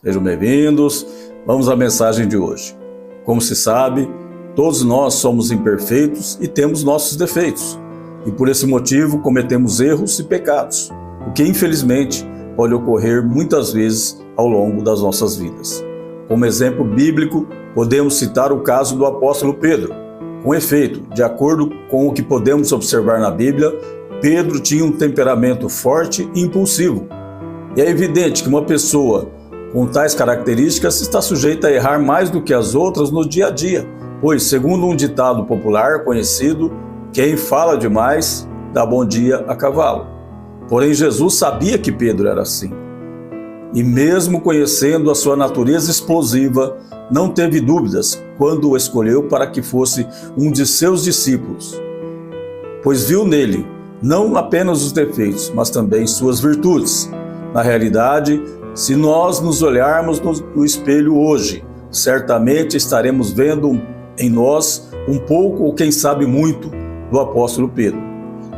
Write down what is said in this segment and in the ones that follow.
Sejam bem-vindos. Vamos à mensagem de hoje. Como se sabe, todos nós somos imperfeitos e temos nossos defeitos. E por esse motivo cometemos erros e pecados, o que infelizmente pode ocorrer muitas vezes ao longo das nossas vidas. Como exemplo bíblico, podemos citar o caso do apóstolo Pedro. Com efeito, de acordo com o que podemos observar na Bíblia, Pedro tinha um temperamento forte e impulsivo. E é evidente que uma pessoa com tais características está sujeita a errar mais do que as outras no dia a dia, pois, segundo um ditado popular conhecido, quem fala demais dá bom dia a cavalo. Porém, Jesus sabia que Pedro era assim. E mesmo conhecendo a sua natureza explosiva, não teve dúvidas quando o escolheu para que fosse um de seus discípulos, pois viu nele não apenas os defeitos, mas também suas virtudes. Na realidade, se nós nos olharmos no espelho hoje, certamente estaremos vendo em nós um pouco ou quem sabe muito do apóstolo Pedro.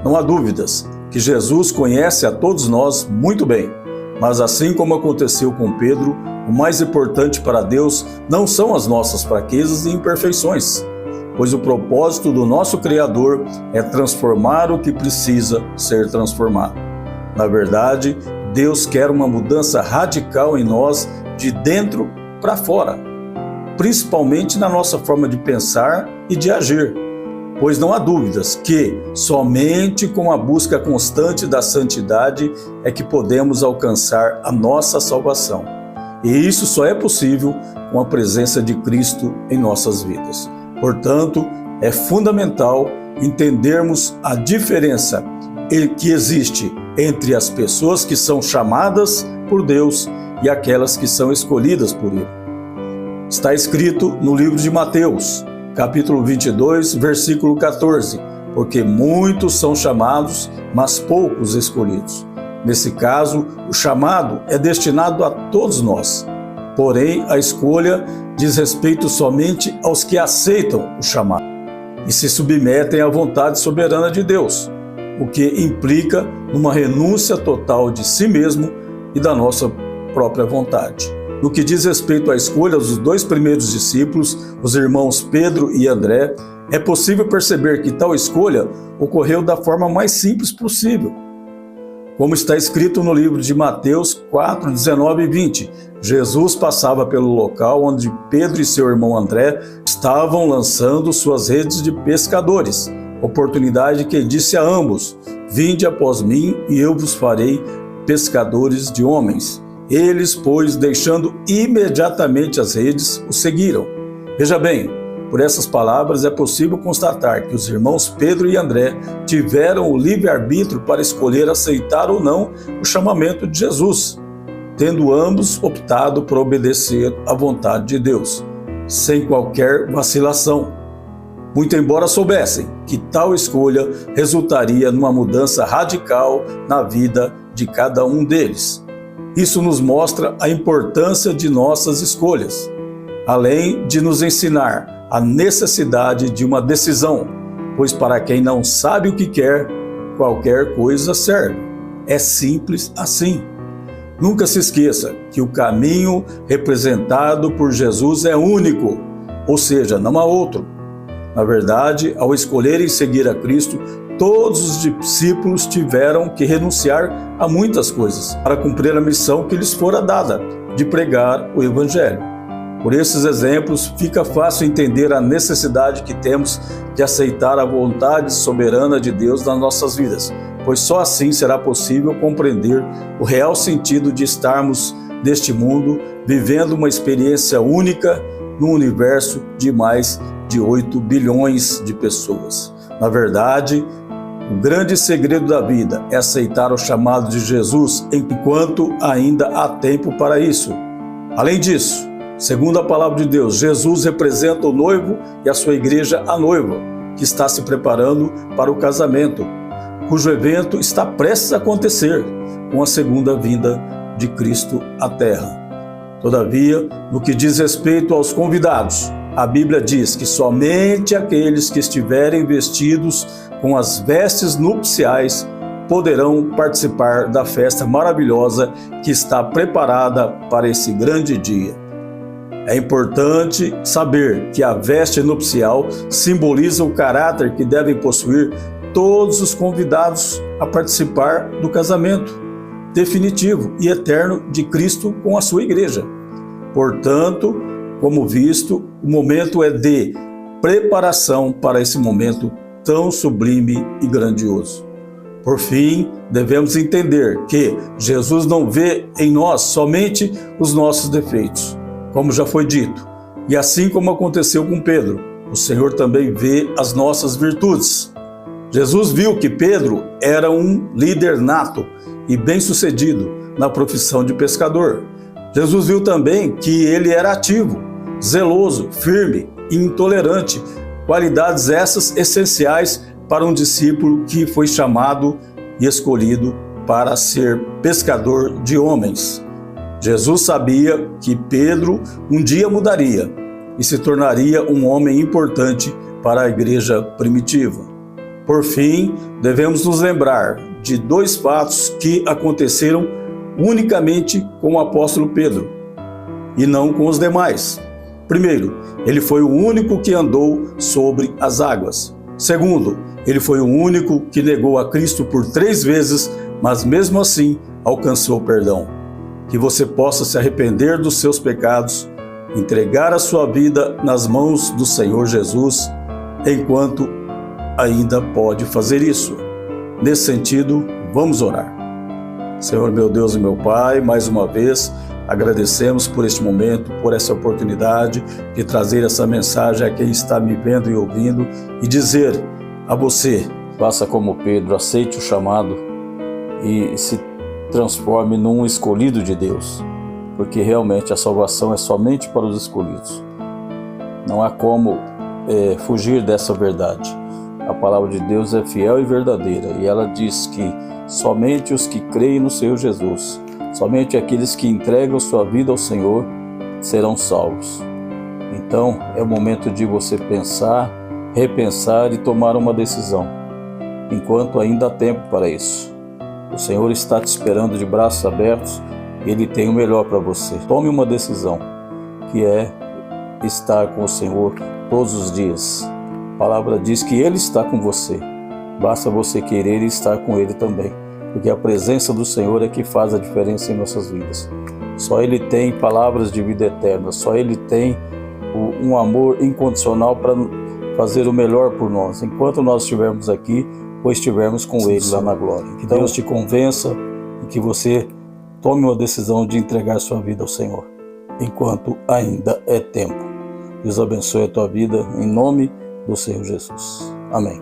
Não há dúvidas que Jesus conhece a todos nós muito bem, mas assim como aconteceu com Pedro, o mais importante para Deus não são as nossas fraquezas e imperfeições, pois o propósito do nosso Criador é transformar o que precisa ser transformado. Na verdade, Deus quer uma mudança radical em nós de dentro para fora, principalmente na nossa forma de pensar e de agir, pois não há dúvidas que somente com a busca constante da santidade é que podemos alcançar a nossa salvação. E isso só é possível com a presença de Cristo em nossas vidas. Portanto, é fundamental entendermos a diferença que existe entre as pessoas que são chamadas por Deus e aquelas que são escolhidas por Ele. Está escrito no livro de Mateus, capítulo 22, versículo 14, porque muitos são chamados, mas poucos escolhidos. Nesse caso, o chamado é destinado a todos nós, porém a escolha diz respeito somente aos que aceitam o chamado e se submetem à vontade soberana de Deus, o que implica numa renúncia total de si mesmo e da nossa própria vontade. No que diz respeito à escolha dos dois primeiros discípulos, os irmãos Pedro e André, é possível perceber que tal escolha ocorreu da forma mais simples possível. Como está escrito no livro de Mateus 4, 19 e 20, Jesus passava pelo local onde Pedro e seu irmão André estavam lançando suas redes de pescadores, oportunidade que disse a ambos: vinde após mim e eu vos farei pescadores de homens. Eles, pois, deixando imediatamente as redes, o seguiram. Veja bem, por essas palavras é possível constatar que os irmãos Pedro e André tiveram o livre-arbítrio para escolher aceitar ou não o chamamento de Jesus, tendo ambos optado por obedecer à vontade de Deus, sem qualquer vacilação. Muito embora soubessem que tal escolha resultaria numa mudança radical na vida de cada um deles. Isso nos mostra a importância de nossas escolhas, além de nos ensinar a necessidade de uma decisão, pois para quem não sabe o que quer, qualquer coisa serve. É simples assim. Nunca se esqueça que o caminho representado por Jesus é único, ou seja, não há outro. Na verdade, ao escolherem seguir a Cristo, todos os discípulos tiveram que renunciar a muitas coisas para cumprir a missão que lhes fora dada, de pregar o Evangelho. Por esses exemplos, fica fácil entender a necessidade que temos de aceitar a vontade soberana de Deus nas nossas vidas, pois só assim será possível compreender o real sentido de estarmos neste mundo, vivendo uma experiência única no universo de mais de 8 bilhões de pessoas. Na verdade, o grande segredo da vida é aceitar o chamado de Jesus enquanto ainda há tempo para isso. Além disso, segundo a palavra de Deus, Jesus representa o noivo e a sua igreja a noiva, que está se preparando para o casamento, cujo evento está prestes a acontecer com a segunda vinda de Cristo à Terra. Todavia, no que diz respeito aos convidados, a Bíblia diz que somente aqueles que estiverem vestidos com as vestes nupciais poderão participar da festa maravilhosa que está preparada para esse grande dia. É importante saber que a veste nupcial simboliza o caráter que devem possuir todos os convidados a participar do casamento definitivo e eterno de Cristo com a sua igreja. Portanto, como visto, o momento é de preparação para esse momento tão sublime e grandioso. Por fim, devemos entender que Jesus não vê em nós somente os nossos defeitos, como já foi dito. E assim como aconteceu com Pedro, o Senhor também vê as nossas virtudes. Jesus viu que Pedro era um líder nato e bem-sucedido na profissão de pescador. Jesus viu também que ele era ativo, zeloso, firme e intolerante, qualidades essas essenciais para um discípulo que foi chamado e escolhido para ser pescador de homens. Jesus sabia que Pedro um dia mudaria e se tornaria um homem importante para a igreja primitiva. Por fim, devemos nos lembrar de dois fatos que aconteceram unicamente com o apóstolo Pedro e não com os demais. Primeiro, ele foi o único que andou sobre as águas. Segundo, ele foi o único que negou a Cristo por 3 vezes, mas mesmo assim alcançou o perdão. Que você possa se arrepender dos seus pecados, entregar a sua vida nas mãos do Senhor Jesus, enquanto ainda pode fazer isso. Nesse sentido, vamos orar. Senhor, meu Deus e meu Pai, mais uma vez, agradecemos por este momento, por essa oportunidade de trazer essa mensagem a quem está me vendo e ouvindo e dizer a você: faça como Pedro, aceite o chamado e se transforme num escolhido de Deus, porque realmente a salvação é somente para os escolhidos. Não há como fugir dessa verdade. A palavra de Deus é fiel e verdadeira e ela diz que somente os que creem no Senhor Jesus, somente aqueles que entregam sua vida ao Senhor serão salvos. Então é o momento de você pensar, repensar e tomar uma decisão, enquanto ainda há tempo para isso. O Senhor está te esperando de braços abertos, Ele tem o melhor para você. Tome uma decisão, que é estar com o Senhor todos os dias. A palavra diz que Ele está com você, basta você querer e estar com Ele também, porque a presença do Senhor é que faz a diferença em nossas vidas. Só Ele tem palavras de vida eterna, só Ele tem um amor incondicional para fazer o melhor por nós, enquanto nós estivermos aqui ou estivermos com Ele lá na glória. Que Deus te convença e que você tome uma decisão de entregar sua vida ao Senhor, enquanto ainda é tempo. Deus abençoe a tua vida, em nome do Senhor Jesus. Amém.